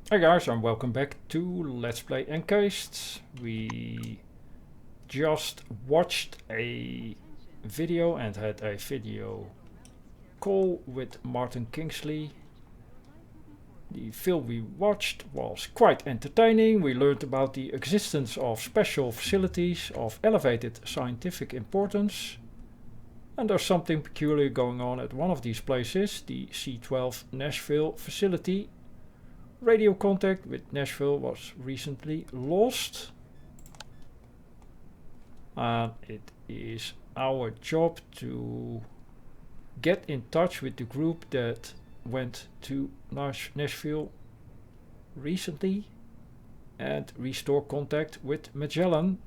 Hi guys, and welcome back to Let's Play Encased. We just watched a video and had a video call with Martin Kingsley. The film we watched was quite entertaining. We learned about the existence of special facilities of elevated scientific importance. And there's something peculiar going on at one of these places, the C12 Nashville facility. Radio contact with Nashville was recently lost, and it is our job to get in touch with the group that went to Nashville recently and restore contact with Magellan.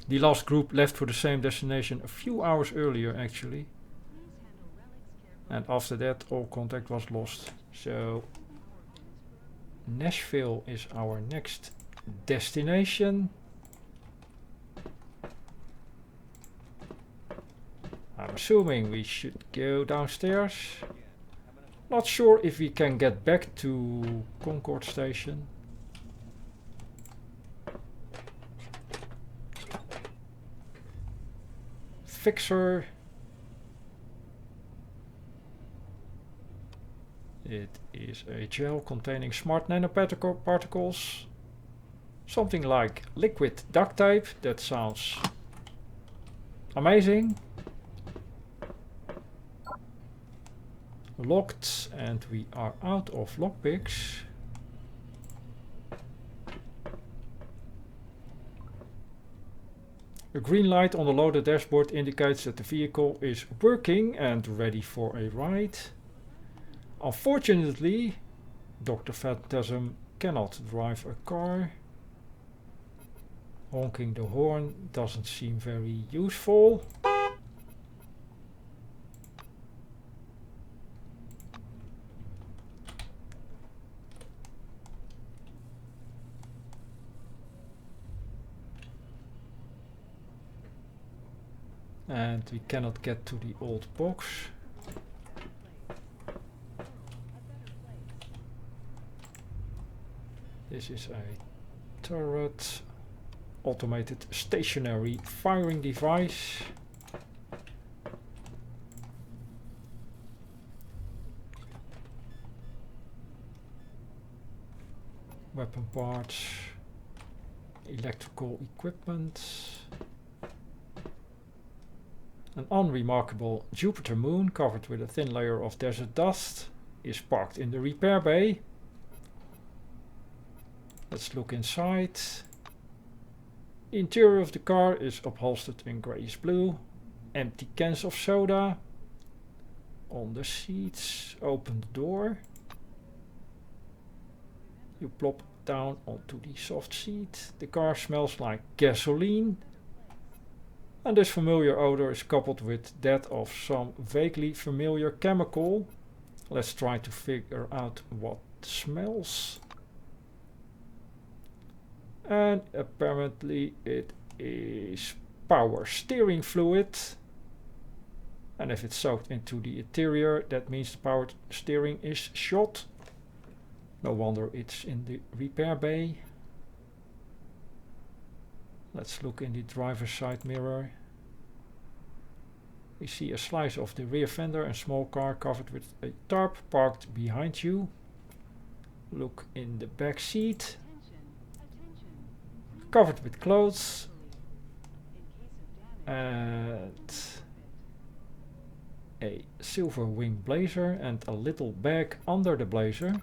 The last group left for the same destination a few hours earlier actually, and after that all contact was lost. So Nashville is our next destination. I'm assuming we should go downstairs. Not sure if we can get back to Concord Station. Fixer. It is a gel containing smart nanoparticles. Something like liquid duct tape. That sounds amazing. Locked, and we are out of lockpicks. A green light on the loader dashboard indicates that the vehicle is working and ready for a ride. Unfortunately, Dr. Phantasm cannot drive a car. Honking the horn doesn't seem very useful. And we cannot get to the old box. This is a turret, automated stationary firing device. Weapon parts, electrical equipment. An unremarkable Jupiter moon covered with a thin layer of desert dust is parked in the repair bay. Let's look inside. The interior of the car is upholstered in greyish blue. Empty cans of soda on the seats. Open the door. You plop down onto the soft seat. The car smells like gasoline. And this familiar odor is coupled with that of some vaguely familiar chemical. Let's try to figure out what smells. And apparently it is power steering fluid. And if it's soaked into the interior, that means the power steering is shot. No wonder it's in the repair bay. Let's look in the driver's side mirror. We see a slice of the rear fender and small car covered with a tarp parked behind you. Look in the back seat. Covered with clothes. And a silver wing blazer and a little bag under the blazer.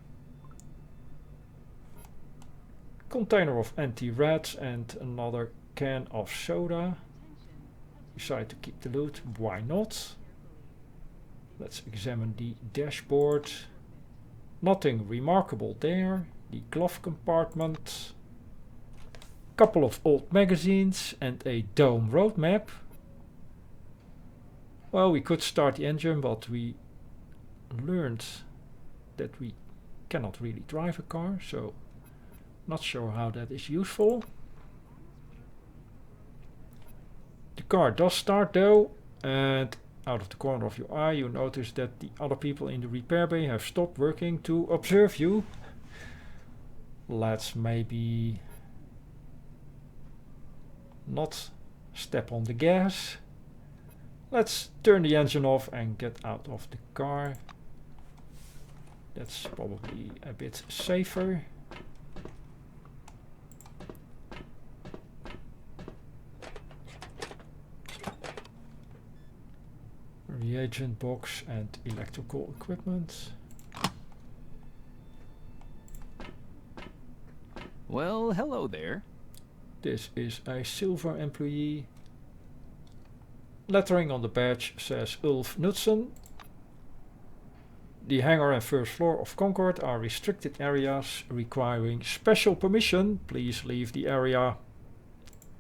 Container of anti-rats and another can of soda. Decide to keep the loot, why not? Let's examine the dashboard. Nothing remarkable there. The glove compartment. Couple of old magazines and a dome road map. Well, we could start the engine, but we learned that we cannot really drive a car, so not sure how that is useful. The car does start though, and out of the corner of your eye, you notice that the other people in the repair bay have stopped working to observe you. Let's maybe not step on the gas. Let's turn the engine off and get out of the car. That's probably a bit safer. Reagent box and electrical equipment. Well, hello there. This is a silver employee. Lettering on the badge says Ulf Knudsen. The hangar and first floor of Concord are restricted areas requiring special permission. Please leave the area.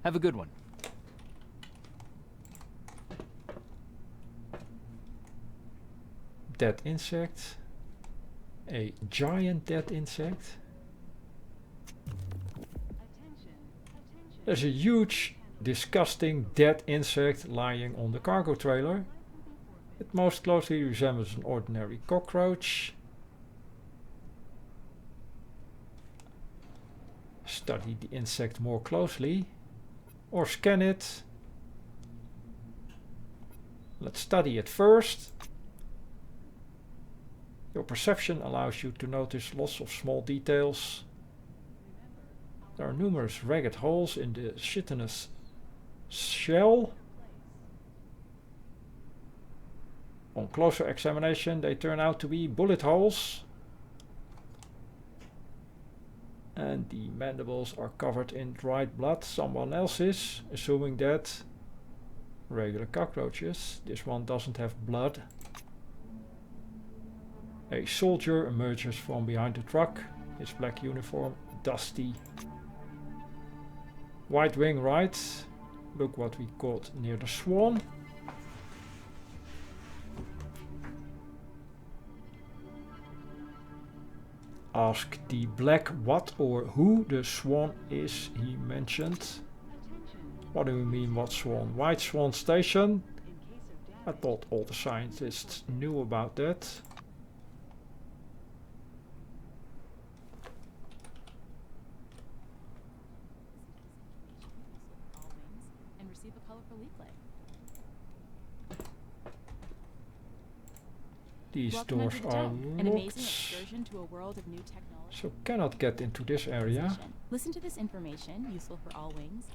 Have a good one. Dead insect. A giant dead insect. There's a huge, disgusting dead insect lying on the cargo trailer. It most closely resembles an ordinary cockroach. Study the insect more closely or scan it. Let's study it first. Your perception allows you to notice lots of small details. There are numerous ragged holes in the chitinous shell. On closer examination, they turn out to be bullet holes. And the mandibles are covered in dried blood, someone else's, assuming that regular cockroaches. This one doesn't have blood. A soldier emerges from behind the truck, his black uniform dusty. White wing right. Look what we caught near the swan. Ask the black what or who the swan is, he mentioned. What do we mean, what swan? White Swan Station? I thought all the scientists knew about that. These doors are locked, so cannot get into this area. Listen to this information, useful for all wings.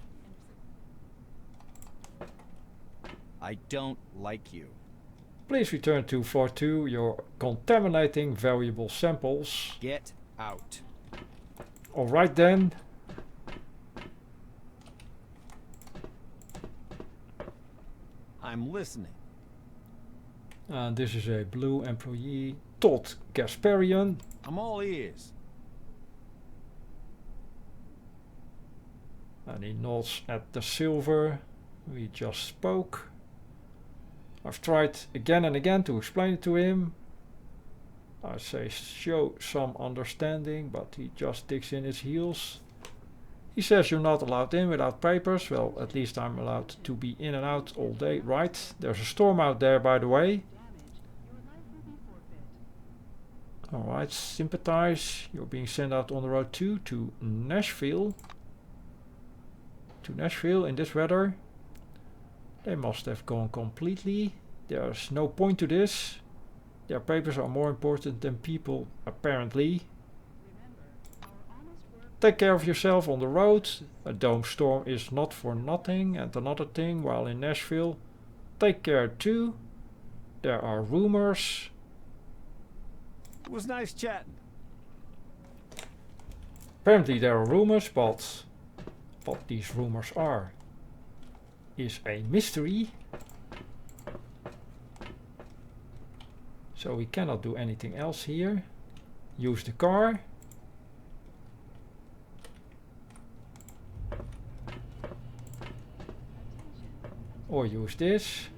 I don't like you. Please return to floor 2. You're contaminating valuable samples. Get out. Alright then. I'm listening. And this is a blue employee, Todd Gasparian. I'm all ears. And he nods at the silver we just spoke. I've tried again and again to explain it to him. I say show some understanding, but he just digs in his heels. He says you're not allowed in without papers. Well, at least I'm allowed to be in and out all day, right? There's a storm out there, by the way. Alright, sympathize. You're being sent out on the road too, to Nashville. To Nashville in this weather. They must have gone completely. There's no point to this. Their papers are more important than people, apparently. Take care of yourself on the road. A dome storm is not for nothing. And another thing, while in Nashville, take care too. There are rumors. It was nice chatting. Apparently there are rumors, but what these rumors are is a mystery. So we cannot do anything else here. Use the car. Or use this.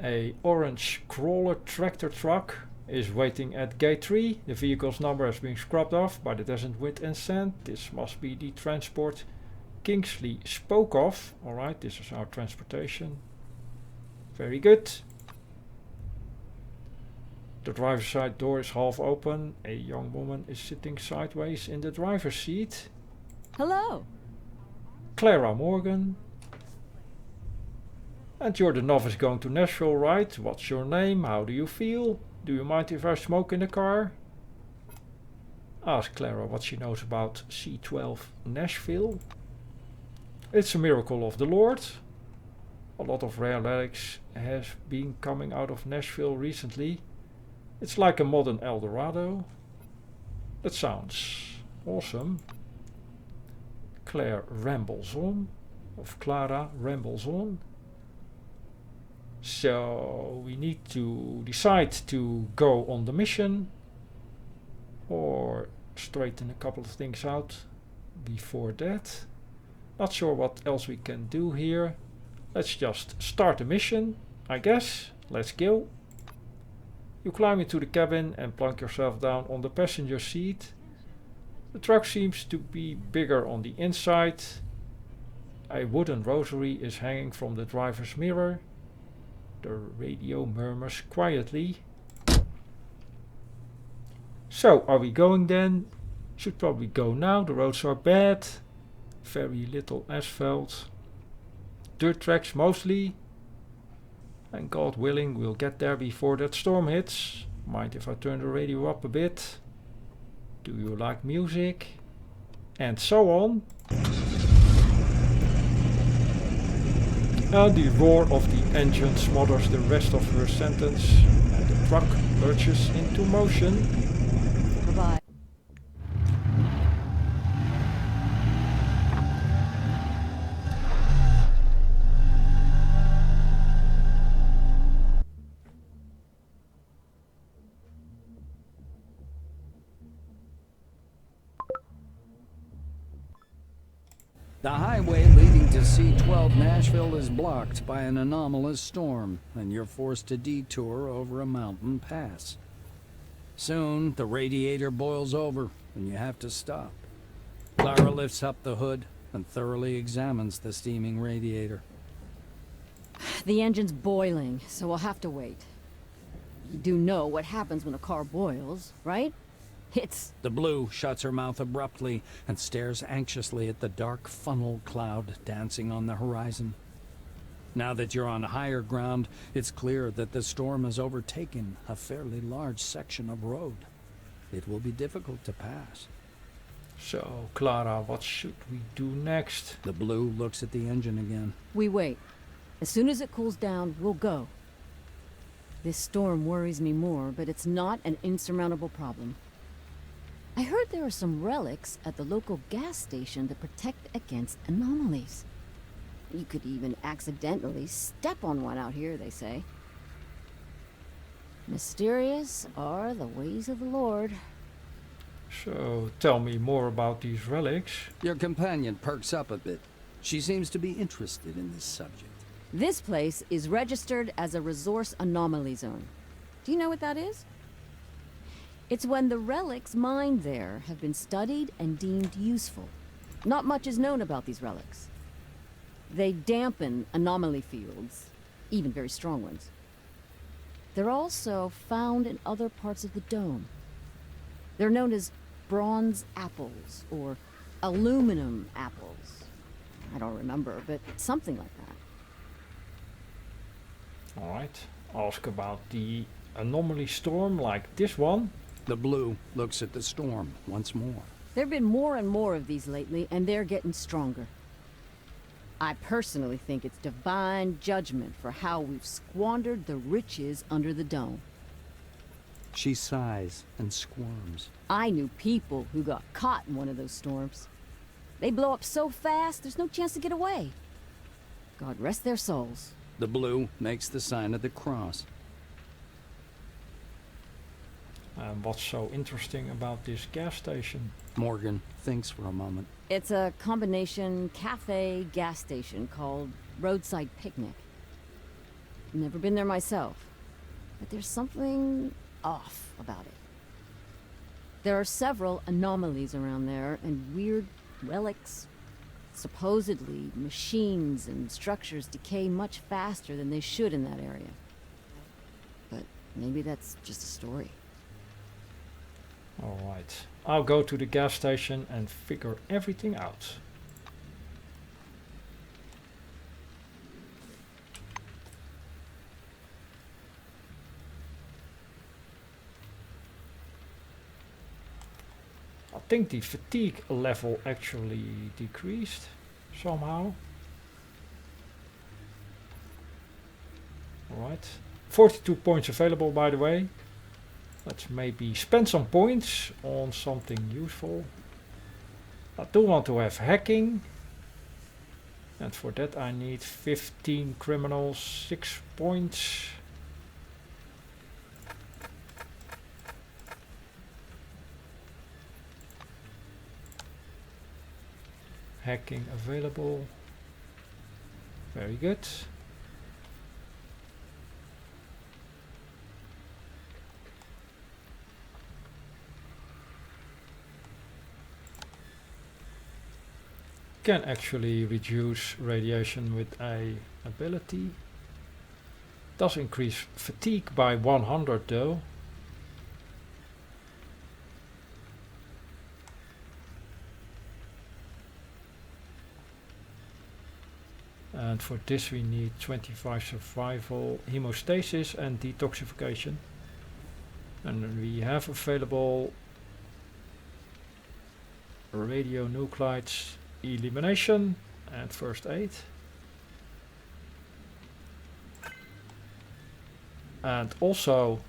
A orange crawler tractor truck is waiting at gate 3. The vehicle's number has been scrubbed off by the desert wind and sand. This must be the transport Kingsley spoke of. Alright, this is our transportation. Very good. The driver's side door is half open. A young woman is sitting sideways in the driver's seat. Hello. Clara Morgan. And you're the novice going to Nashville, right? What's your name? How do you feel? Do you mind if I smoke in the car? Ask Clara what she knows about C12 Nashville. It's a miracle of the Lord. A lot of rare relics has been coming out of Nashville recently. It's like a modern El Dorado. That sounds awesome. Clara rambles on. So we need to decide to go on the mission or straighten a couple of things out before that. Not sure what else we can do here. Let's just start the mission, I guess. Let's go. You climb into the cabin and plunk yourself down on the passenger seat. The truck seems to be bigger on the inside. A wooden rosary is hanging from the driver's mirror. The radio murmurs quietly. So, are we going then? Should probably go now. The roads are bad. Very little asphalt. Dirt tracks mostly. And God willing, we'll get there before that storm hits. Mind if I turn the radio up a bit? Do you like music? And so on. And the roar of the engine smothers the rest of her sentence, and the truck lurches into motion. Bye-bye. The highway leading to C12 Nashville is blocked by an anomalous storm, and you're forced to detour over a mountain pass. Soon, the radiator boils over, and you have to stop. Clara lifts up the hood and thoroughly examines the steaming radiator. The engine's boiling, so we'll have to wait. You do know what happens when a car boils, right? The Blue shuts her mouth abruptly and stares anxiously at the dark funnel cloud dancing on the horizon. Now that you're on higher ground, it's clear that the storm has overtaken a fairly large section of road. It will be difficult to pass. So, Clara, what should we do next? The Blue looks at the engine again. We wait. As soon as it cools down, we'll go. This storm worries me more, but it's not an insurmountable problem. I heard there are some relics at the local gas station that protect against anomalies. You could even accidentally step on one out here, they say. Mysterious are the ways of the Lord. So, tell me more about these relics. Your companion perks up a bit. She seems to be interested in this subject. This place is registered as a resource anomaly zone. Do you know what that is? It's when the relics mined there have been studied and deemed useful. Not much is known about these relics. They dampen anomaly fields, even very strong ones. They're also found in other parts of the dome. They're known as bronze apples or aluminum apples. I don't remember, but something like that. Alright, ask about the anomaly storm like this one. The Blue looks at the storm once more. There have been more and more of these lately, and they're getting stronger. I personally think it's divine judgment for how we've squandered the riches under the dome. She sighs and squirms. I knew people who got caught in one of those storms. They blow up so fast, there's no chance to get away. God rest their souls. The Blue makes the sign of the cross. What's so interesting about this gas station? Morgan thinks for a moment. It's a combination cafe gas station called Roadside Picnic. Never been there myself, but there's something off about it. There are several anomalies around there and weird relics, Supposedly, machines and structures decay much faster than they should in that area. But maybe that's just a story. Alright, I'll go to the gas station and figure everything out. I think the fatigue level actually decreased somehow. Alright, 42 points available, by the way. Let's maybe spend some points on something useful. I do want to have hacking. And for that I need 15 criminals, 6 points. Hacking available. Very good. Can actually reduce radiation with a ability. Does increase fatigue by 100 though. And for this we need 25 survival, hemostasis and detoxification. And we have available radionuclides, elimination and first aid. And also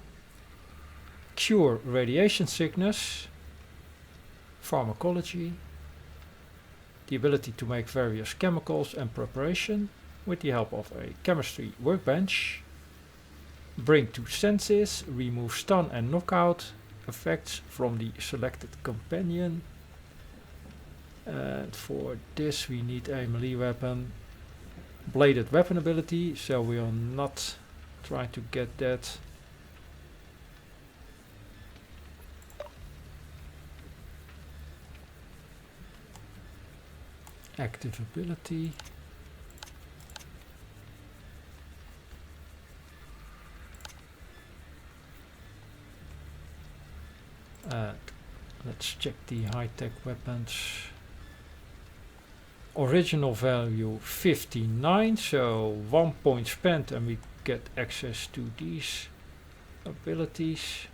cure radiation sickness, pharmacology, the ability to make various chemicals and preparation with the help of a chemistry workbench, bring to senses, remove stun and knockout effects from the selected companion. And for this we need a melee weapon, bladed weapon ability, so we'll not try to get that. Active ability. And let's check the high-tech weapons. Original value 59, so 1 point spent and we get access to these abilities.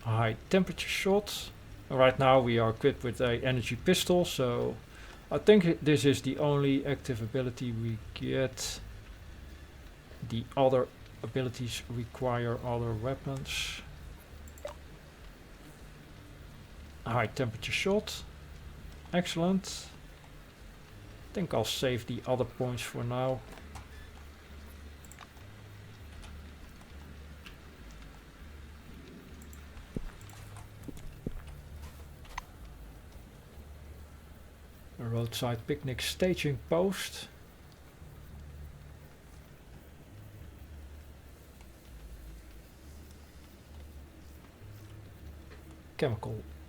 High temperature shot. Right now we are equipped with a energy pistol, so I think this is the only active ability we get. The other abilities require other weapons. High temperature shot. Excellent. I think I'll save the other points for now. A roadside picnic staging post.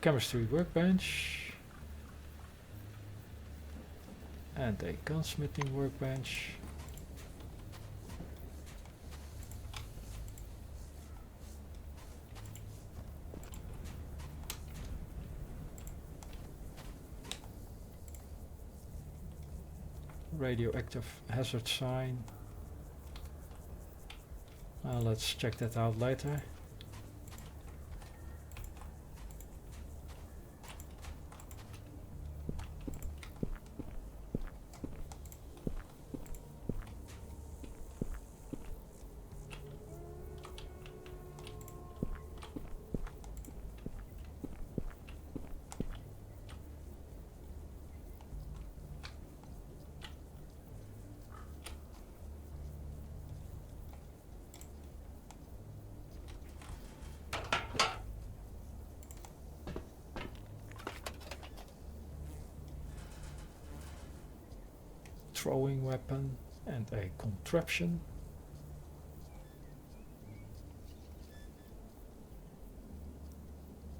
Chemistry workbench. And a gunsmithing workbench. Radioactive hazard sign. Let's check that out later. Throwing weapon and a contraption.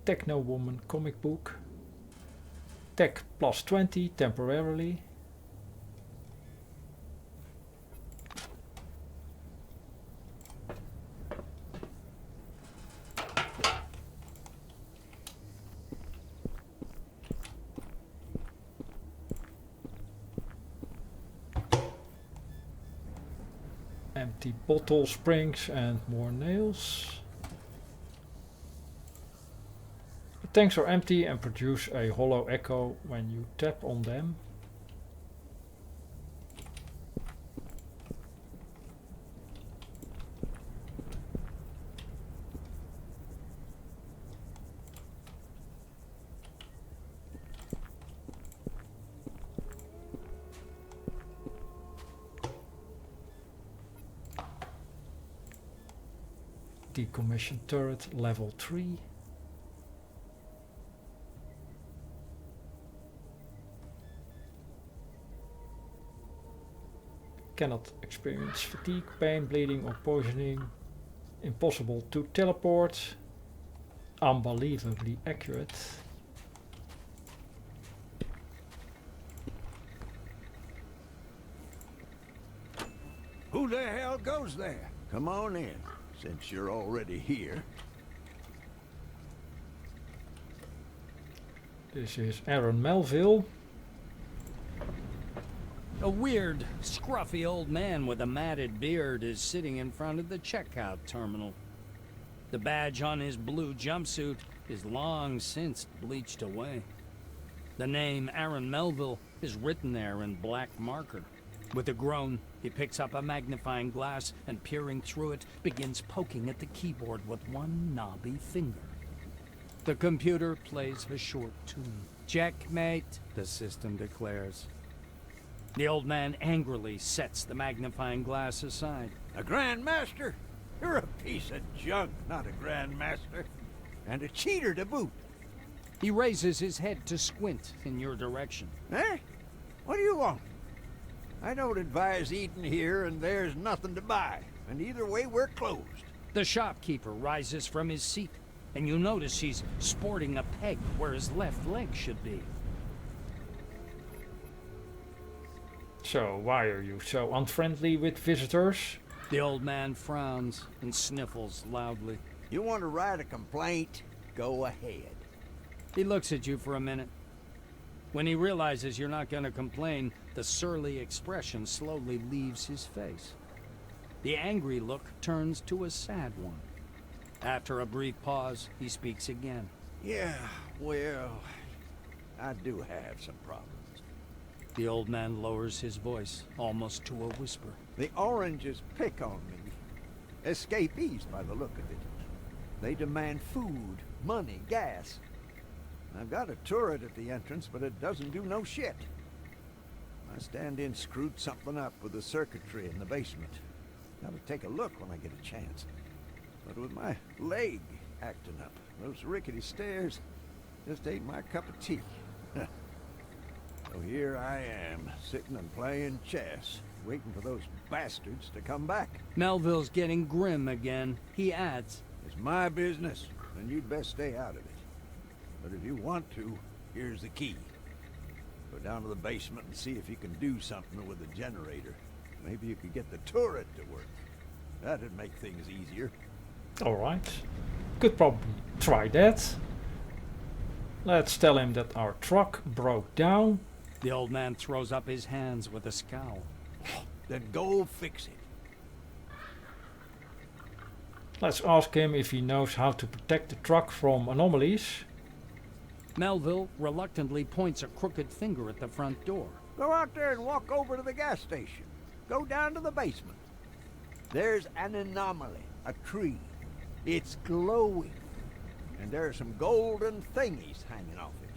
Techno Woman comic book. Tech plus 20 temporarily. Empty bottle springs and more nails. The tanks are empty and produce a hollow echo when you tap on them. Decommissioned turret level 3. Cannot experience fatigue, pain, bleeding or poisoning. Impossible to teleport. Unbelievably accurate. Who the hell goes there? Come on in, since you're already here. This is Aaron Melville. A weird, scruffy old man with a matted beard is sitting in front of the checkout terminal. The badge on his blue jumpsuit is long since bleached away. The name Aaron Melville is written there in black marker. With a groan, he picks up a magnifying glass and, peering through it, begins poking at the keyboard with one knobby finger. The computer plays a short tune. "Checkmate," the system declares. The old man angrily sets the magnifying glass aside. A Grandmaster? You're a piece of junk, not a Grandmaster. And a cheater to boot. He raises his head to squint in your direction. Eh? What do you want? I don't advise eating here, and there's nothing to buy. And either way, we're closed. The shopkeeper rises from his seat, and you notice he's sporting a peg where his left leg should be. So, why are you so unfriendly with visitors? The old man frowns and sniffles loudly. You want to write a complaint? Go ahead. He looks at you for a minute. When he realizes you're not going to complain, the surly expression slowly leaves his face. The angry look turns to a sad one. After a brief pause, he speaks again. Yeah, well, I do have some problems. The old man lowers his voice, almost to a whisper. The oranges pick on me. Escapees, by the look of it. They demand food, money, gas. I've got a turret at the entrance, but it doesn't do no shit. My stand-in screwed something up with the circuitry in the basement. Gotta take a look when I get a chance. But with my leg acting up, those rickety stairs just ain't my cup of tea. So here I am, sitting and playing chess, waiting for those bastards to come back. Melville's getting grim again. He adds, It's my business, and you'd best stay out of it. But if you want to, here's the key. Go down to the basement and see if you can do something with the generator. Maybe you could get the turret to work. That'd make things easier. Alright. Could probably try that. Let's tell him that our truck broke down. The old man throws up his hands with a scowl. Then go fix it. Let's ask him if he knows how to protect the truck from anomalies. Melville reluctantly points a crooked finger at the front door. Go out there and walk over to the gas station. Go down to the basement. There's an anomaly, a tree. It's glowing. And there are some golden thingies hanging off it.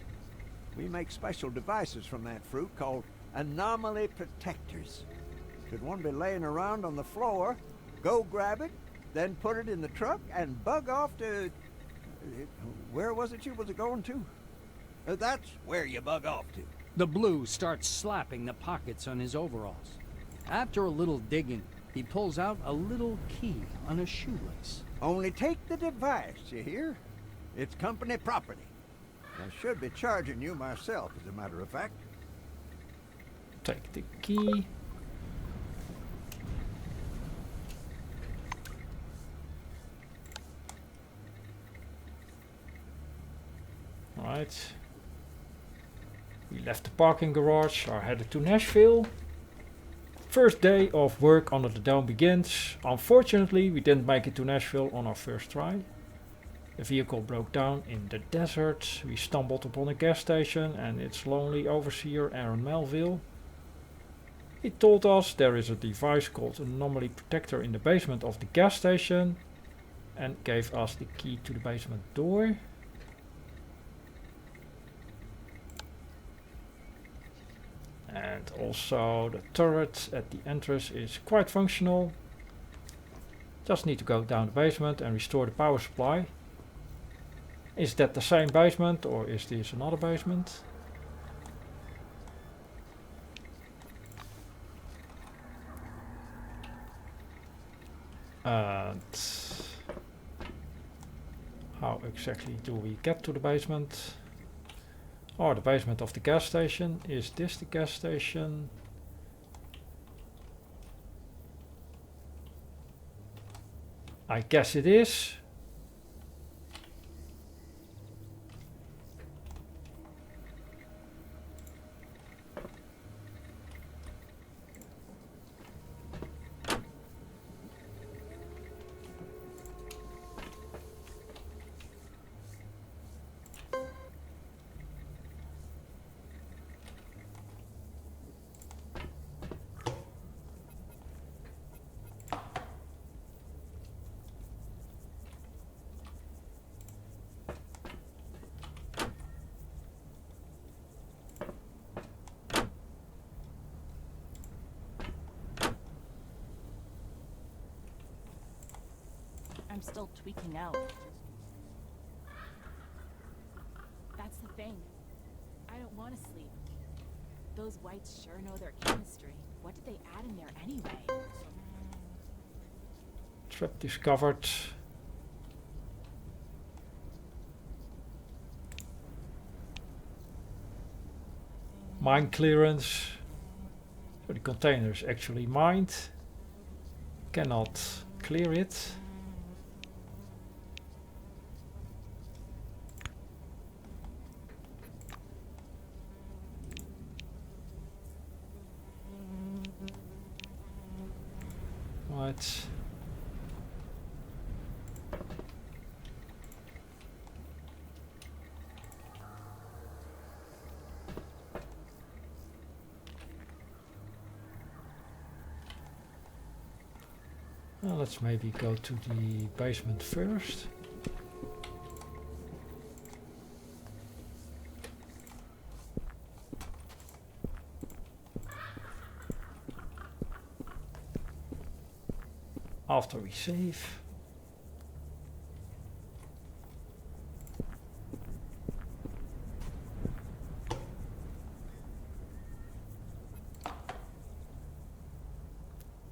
We make special devices from that fruit called anomaly protectors. Should one be laying around on the floor, go grab it, then put it in the truck and bug off to... Where was it you was going to? That's where you bug off to. The blue starts slapping the pockets on his overalls. After a little digging, he pulls out a little key on a shoelace. Only take the device, you hear? It's company property. I should be charging you myself, as a matter of fact. Take the key. Right. We left the parking garage, are headed to Nashville. First day of work under the dome begins. Unfortunately, we didn't make it to Nashville on our first try. The vehicle broke down in the desert. We stumbled upon a gas station and its lonely overseer, Aaron Melville. He told us there is a device called Anomaly Protector in the basement of the gas station and gave us the key to the basement door. And also the turret at the entrance is quite functional. Just need to go down the basement and restore the power supply. Is that the same basement or is this another basement? And how exactly do we get to the basement? Oh, the basement of the gas station. Is this the gas station? I guess it is. I'm still tweaking out. That's the thing. I don't want to sleep. Those whites sure know their chemistry. What did they add in there anyway? Trap discovered. Mine clearance. So the container is actually mined. Cannot clear it. Right. Well, let's maybe go to the basement first. After we save.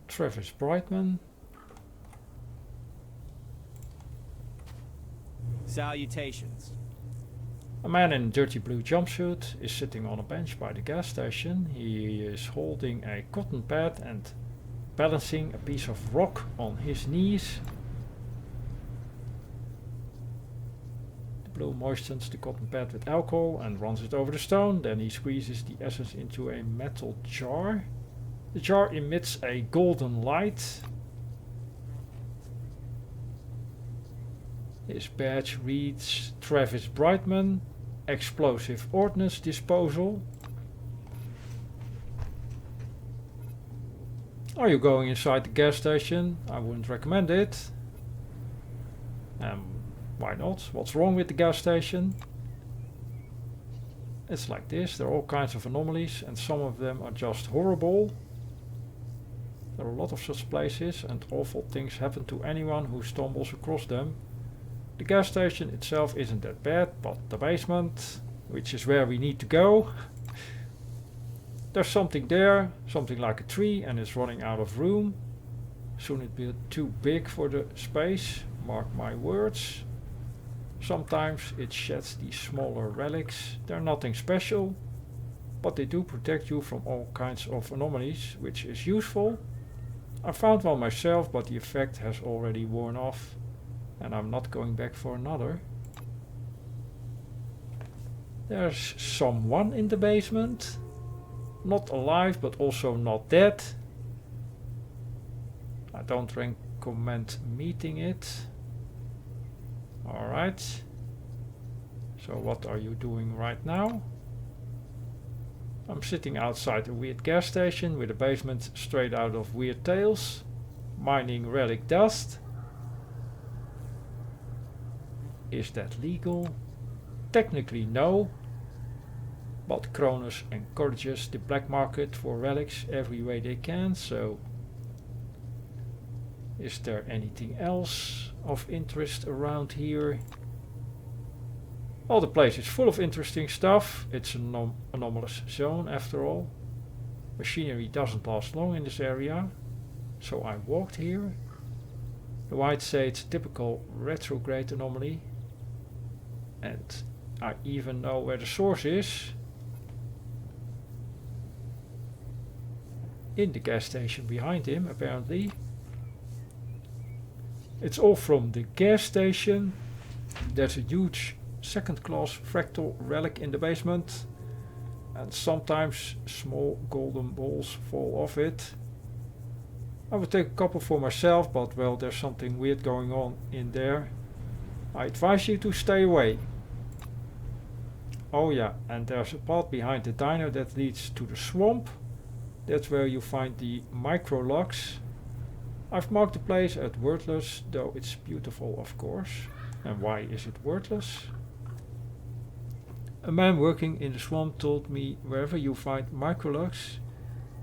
Travis Brightman. Salutations. A man in a dirty blue jumpsuit is sitting on a bench by the gas station. He is holding a cotton pad and balancing a piece of rock on his knees. The blue moistens the cotton pad with alcohol and runs it over the stone. Then he squeezes the essence into a metal jar. The jar emits a golden light. His badge reads Travis Brightman, Explosive Ordnance Disposal. Are you going inside the gas station? I wouldn't recommend it. Why not? What's wrong with the gas station? It's like this. There are all kinds of anomalies and some of them are just horrible. There are a lot of such places and awful things happen to anyone who stumbles across them. The gas station itself isn't that bad, but the basement, which is where we need to go. There's something there, something like a tree, and it's running out of room. Soon it'll be too big for the space, mark my words. Sometimes it sheds these smaller relics. They're nothing special, but they do protect you from all kinds of anomalies, which is useful. I found one myself, but the effect has already worn off, and I'm not going back for another. There's someone in the basement. Not alive, but also not dead. I don't recommend meeting it. Alright. So what are you doing right now? I'm sitting outside a weird gas station with a basement straight out of Weird Tales, mining relic dust. Is that legal? Technically no, but Cronus encourages the black market for relics every way they can, so is there anything else of interest around here? Well, the place is full of interesting stuff. It's an anomalous zone after all. Machinery doesn't last long in this area, so I walked here. The Whites say it's a typical retrograde anomaly, and I even know where the source is. In the gas station behind him, apparently. It's all from the gas station. There's a huge second-class fractal relic in the basement, and sometimes small golden balls fall off it. I would take a couple for myself, but well, there's something weird going on in there. I advise you to stay away. Oh yeah, and there's a path behind the diner that leads to the swamp. That's where you find the micro logs. I've marked the place as worthless, though it's beautiful, of course. And why is it worthless? A man working in the swamp told me wherever you find micrologs,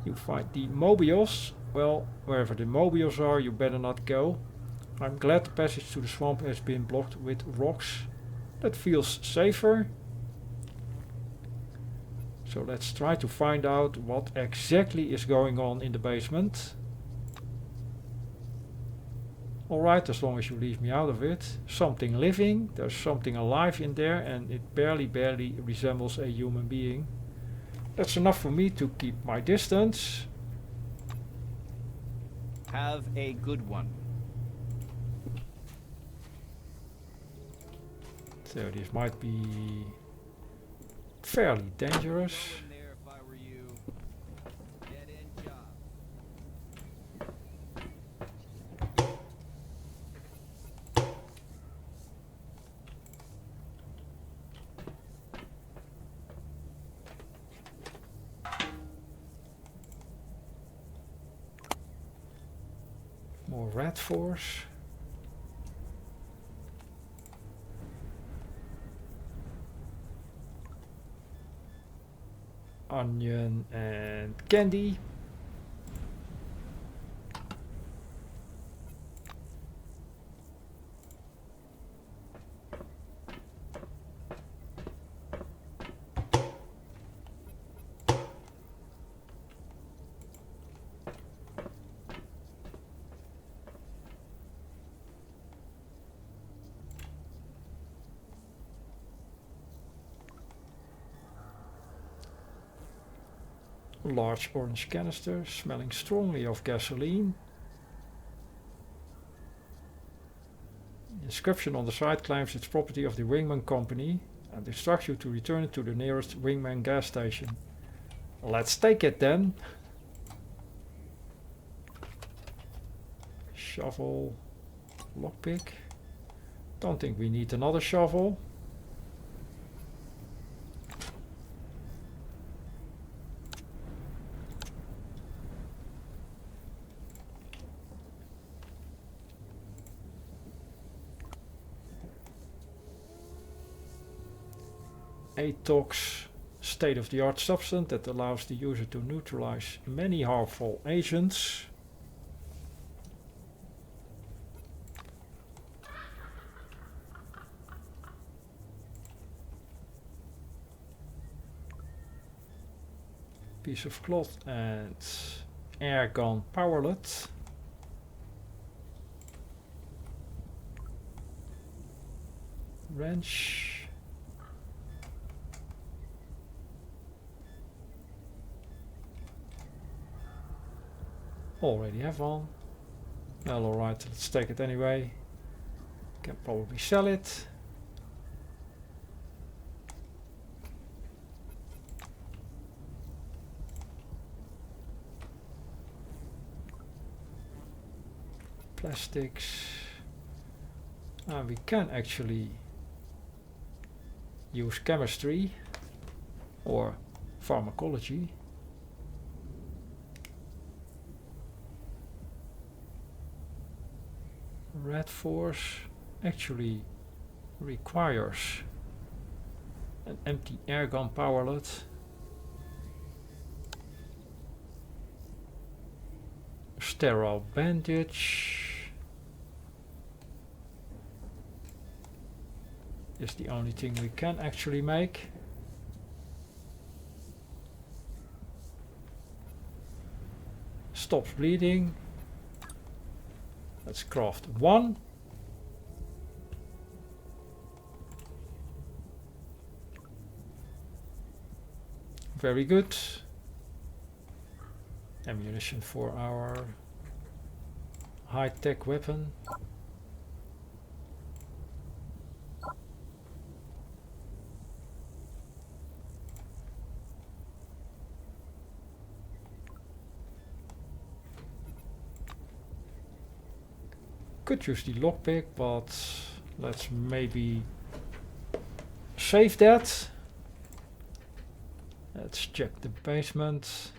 you find the mobiles. Well, wherever the mobiles are, you better not go. I'm glad the passage to the swamp has been blocked with rocks. That feels safer. So let's try to find out what exactly is going on in the basement. Alright, as long as you leave me out of it. Something living, there's something alive in there, and it barely resembles a human being. That's enough for me to keep my distance. Have a good one. So this might be fairly dangerous. There if I were you. Dead end job. More rat force. Onion and candy. Large orange canister smelling strongly of gasoline. The inscription on the side claims it's property of the Wingman Company and instructs you to return it to the nearest Wingman gas station. Let's take it then. Shovel, lockpick. Don't think we need another shovel. Atox, state-of-the-art substance that allows the user to neutralize many harmful agents. Piece of cloth and air gun powerlet. Wrench. Already have one. Well, alright, let's take it anyway. Can probably sell it. Plastics. We can actually use chemistry or pharmacology. Red Force actually requires an empty airgun powerlet. Sterile bandage is the only thing we can actually make. Stops bleeding. Let's craft one. Very good. Ammunition for our high-tech weapon. Could use the lockpick, but let's maybe save that. Let's check the basement.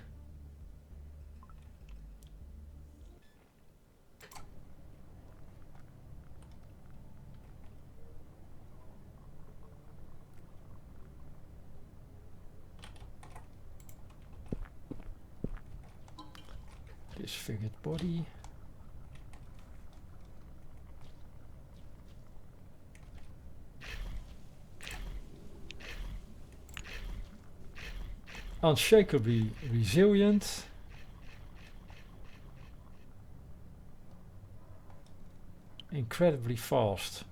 Disfigured body. Unshakably resilient. Incredibly fast.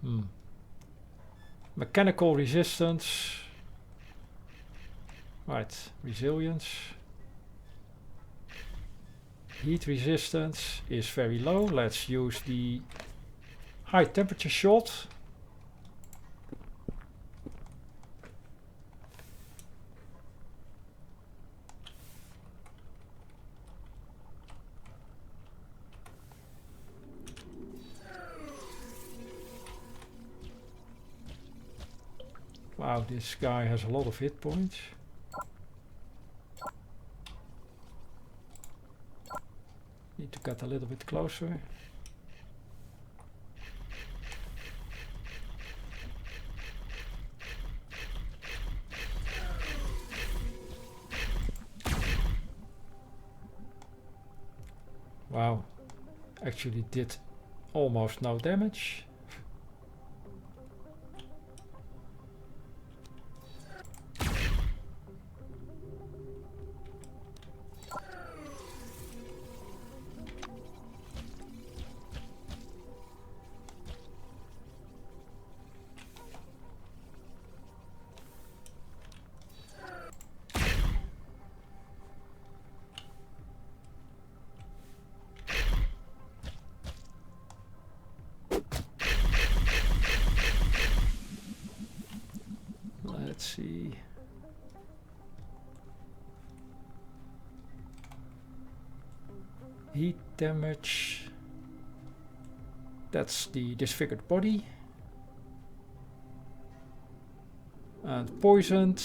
Mechanical resistance. Right, resilience. Heat resistance is very low. Let's use the high temperature shot. Wow, this guy has a lot of hit points. Need to get a little bit closer. Wow, actually did almost no damage. Let's see. Heat damage. That's the disfigured body. And poisoned.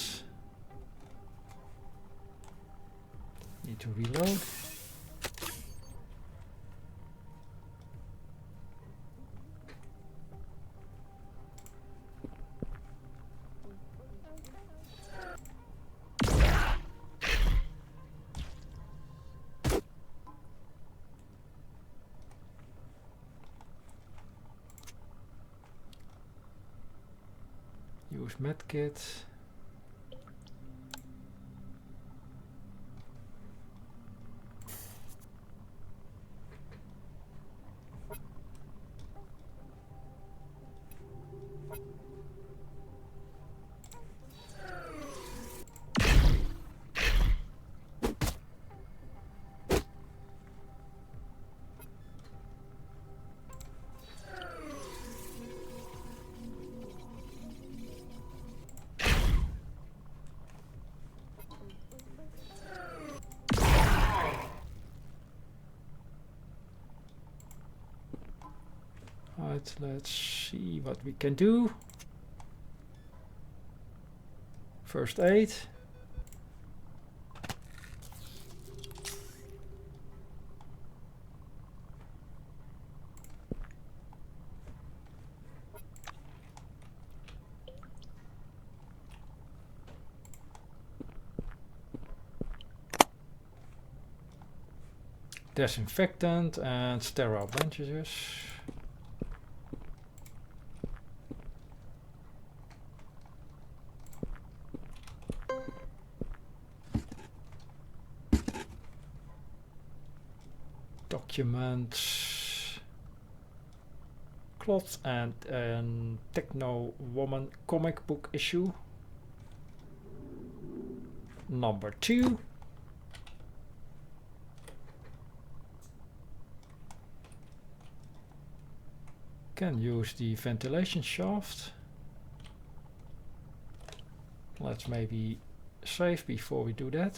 Need to reload. Use medkit. Alright, let's see what we can do. First aid. Disinfectant and sterile bandages. Documents. Cloth and an Techno Woman comic book issue. Number 2. Can use the ventilation shaft. Let's maybe save before we do that.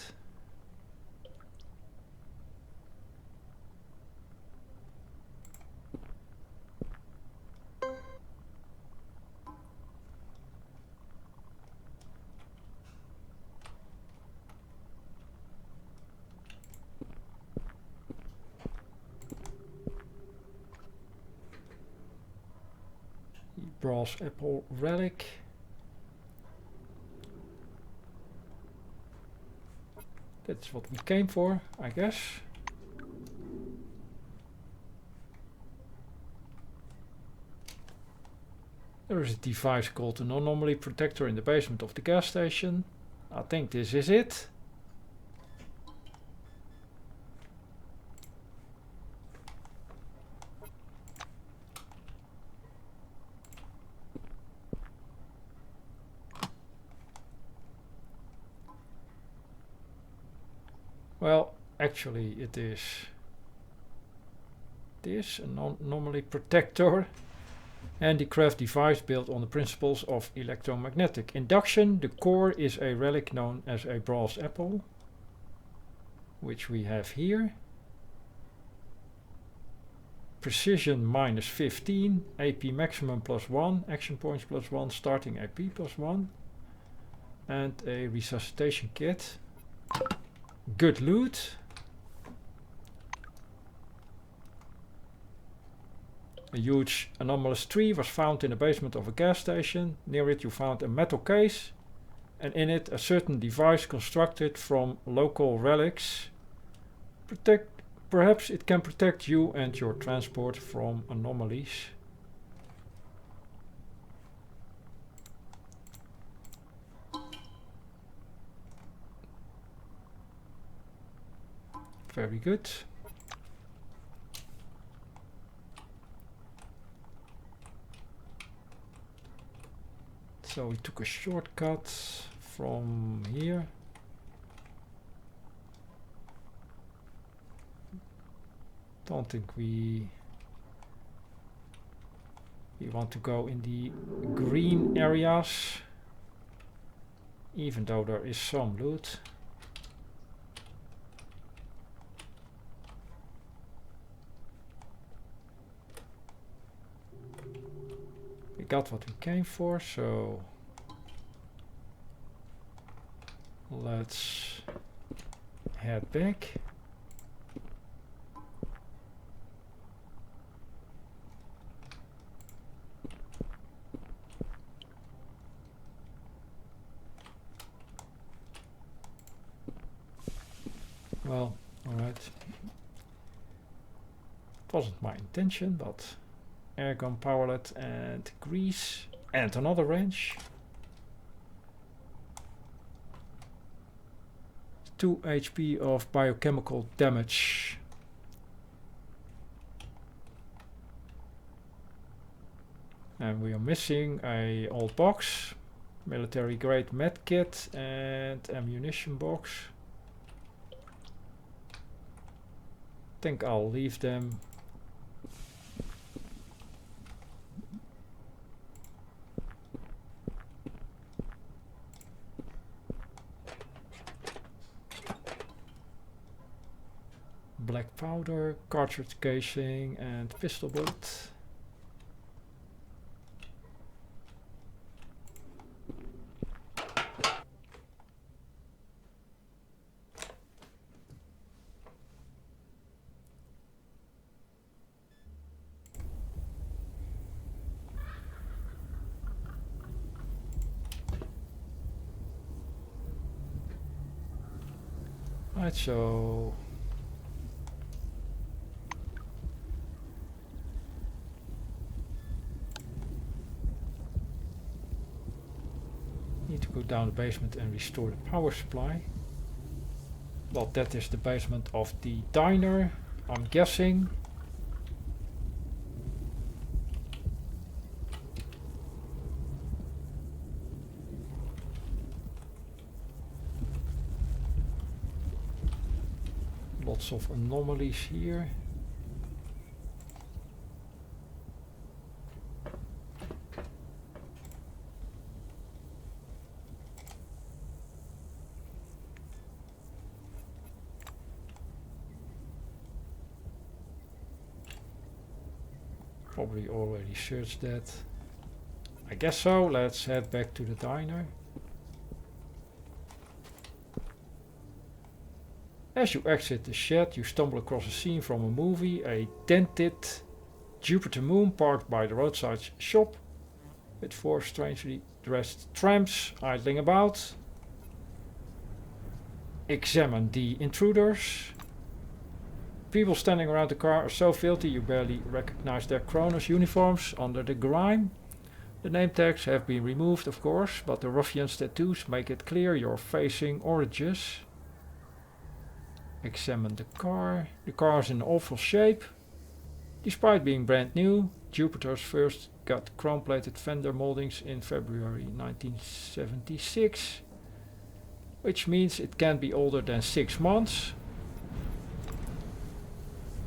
Brass apple relic. That's what we came for, I guess. There is a device called an anomaly protector in the basement of the gas station. I think this is it. Well, actually it is this, an anomaly protector. Handicraft device built on the principles of electromagnetic induction. The core is a relic known as a brass apple, which we have here. Precision -15, AP maximum +1, action points +1, starting AP +1, and a resuscitation kit. Good loot. A huge anomalous tree was found in the basement of a gas station. Near it you found a metal case, and in it a certain device constructed from local relics. Perhaps it can protect you and your transport from anomalies. Very good. So we took a shortcut from here. Don't think we want to go in the green areas, even though there is some loot. We got what we came for, so let's head back. Well, alright. It wasn't my intention, but airgun powerlet and grease and another wrench. 2 HP of biochemical damage. And we are missing a old box, military grade med kit and ammunition box. Think I'll leave them. Black powder, cartridge casing and pistol bullet. Right, so need to go down the basement and restore the power supply. Well, that is the basement of the diner, I'm guessing. Lots of anomalies here. Probably already searched that. I guess so. Let's head back to the diner. As you exit the shed, you stumble across a scene from a movie. A dented Jupiter moon parked by the roadside shop with 4 strangely dressed tramps idling about. Examine the intruders. People standing around the car are so filthy you barely recognize their Kronos uniforms under the grime. The name tags have been removed, of course, but the ruffian's tattoos make it clear you're facing Origis. Examine the car. The car is in awful shape. Despite being brand new, Jupiter's first got chrome-plated fender moldings in February 1976, which means it can't be older than 6 months.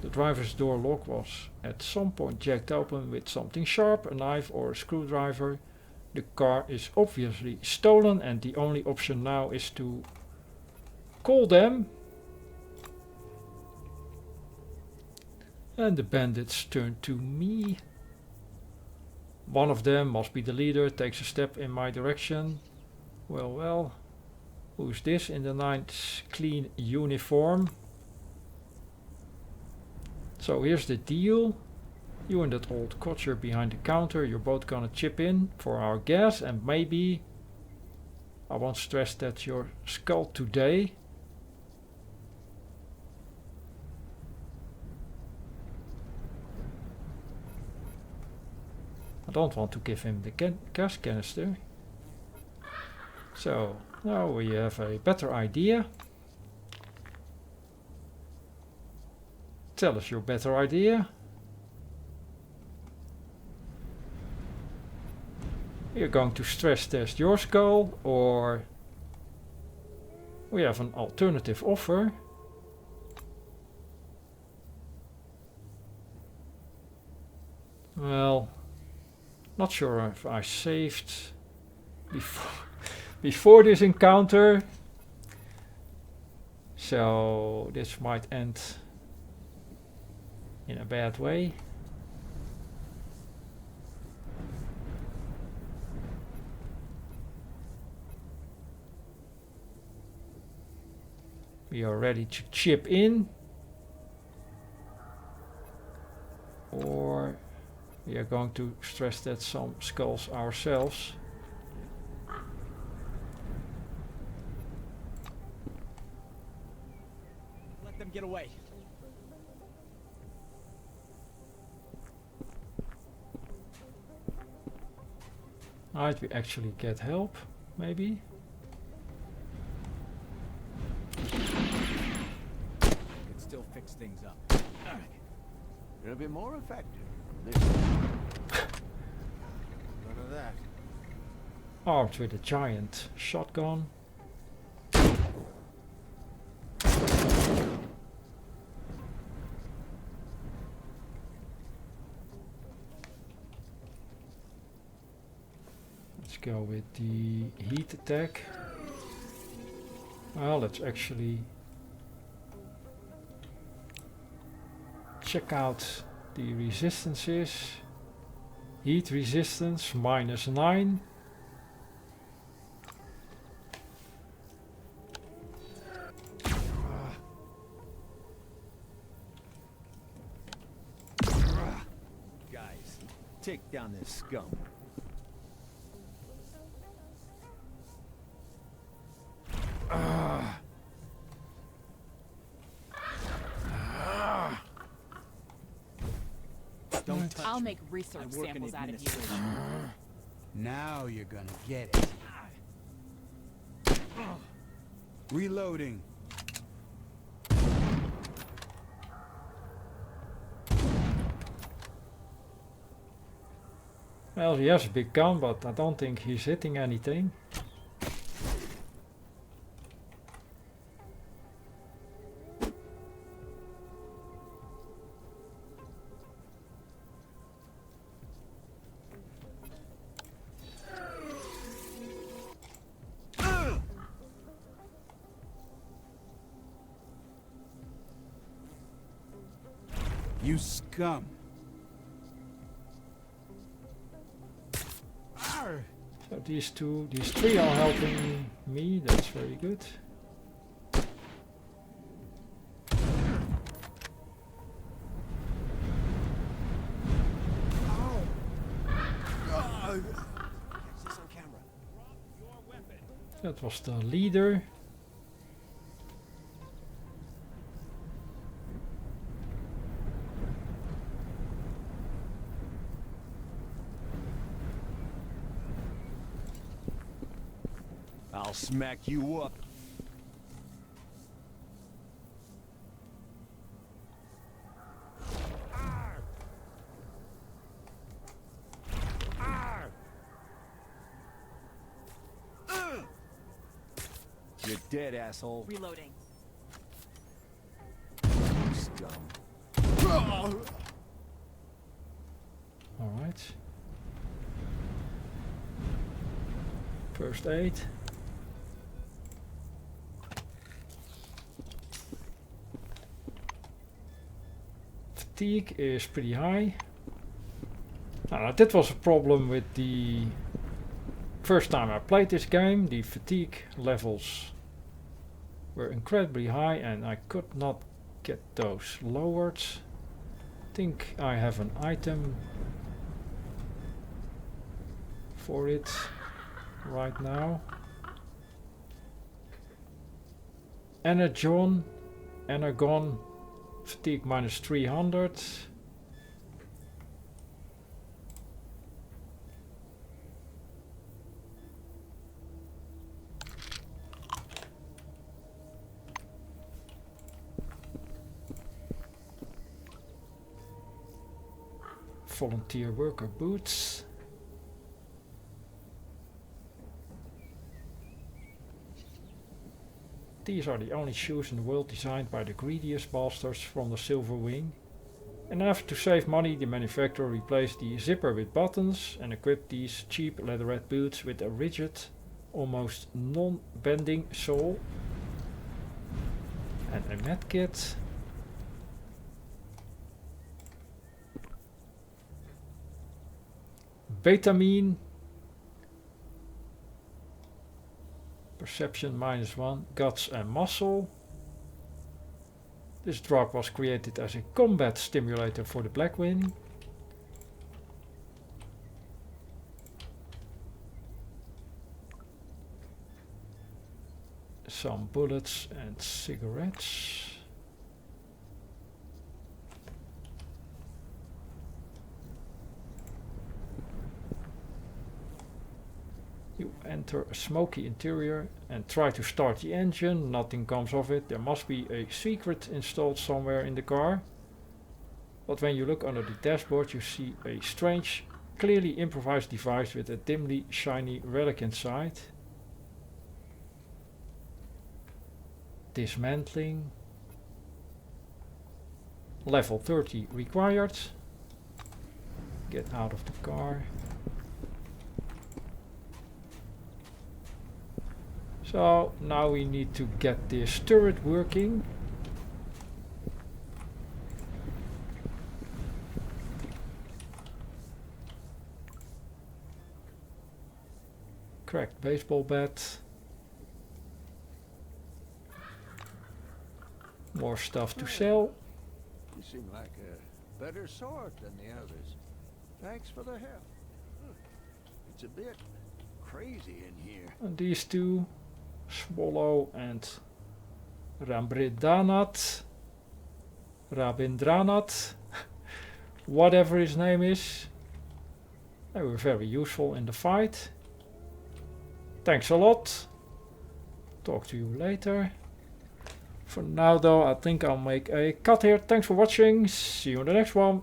The driver's door lock was at some point jacked open with something sharp, a knife or a screwdriver. The car is obviously stolen and the only option now is to call them. And the bandits turn to me. One of them, must be the leader, takes a step in my direction. Well, well. Who's this in the nice clean uniform? So here's the deal. You and that old codger behind the counter, you're both gonna chip in for our gas, and maybe, I won't stress that, your skull today. I don't want to give him the gas canister. So now we have a better idea. Tell us your better idea. We're going to stress test your skull, or we have an alternative offer. Well, not sure if I saved before this encounter, so this might end in a bad way. We are ready to chip in, or we are going to stress that some skulls ourselves. Let them get away. Might we actually get help, maybe? Could still fix things up. It'll be more effective this time. None of that. Armed with a giant shotgun. Let's go with the heat attack. Well, let's actually check out the resistances. Heat resistance -9. Guys, take down this scum. touch I'll me. make research I work in samples out of you. administration. Now you're gonna get it. Reloading. Well, he has a big gun, but I don't think he's hitting anything. You scum. So these three are helping me. That's very good. That was the leader. I'll smack you up. You're dead, asshole. Reloading. Scum. All right. First aid. Fatigue is pretty high. Now, that was a problem with the first time I played this game. The fatigue levels were incredibly high and I could not get those lowered. I think I have an item for it right now. Energon, fatigue minus 300. Volunteer worker boots. These are the only shoes in the world designed by the greediest bastards from the Silver Wing. And after to save money, the manufacturer replaced the zipper with buttons and equipped these cheap leatherette boots with a rigid, almost non-bending sole. And a medkit. Betamine. Perception -1, guts and muscle. This drug was created as a combat stimulator for the Blackwing. Some bullets and cigarettes. You enter a smoky interior and try to start the engine. Nothing comes of it. There must be a secret installed somewhere in the car. But when you look under the dashboard, you see a strange, clearly improvised device with a dimly shiny relic inside. Dismantling. Level 30 required. Get out of the car. So now we need to get this turret working. Cracked baseball bat. More stuff to sell. You seem like a better sort than the others. Thanks for the help. It's a bit crazy in here. And these two, Swallow and Rabindranath. whatever his name is. They were very useful in the fight. Thanks a lot. Talk to you later. For now though, I think I'll make a cut here. Thanks for watching. See you in the next one.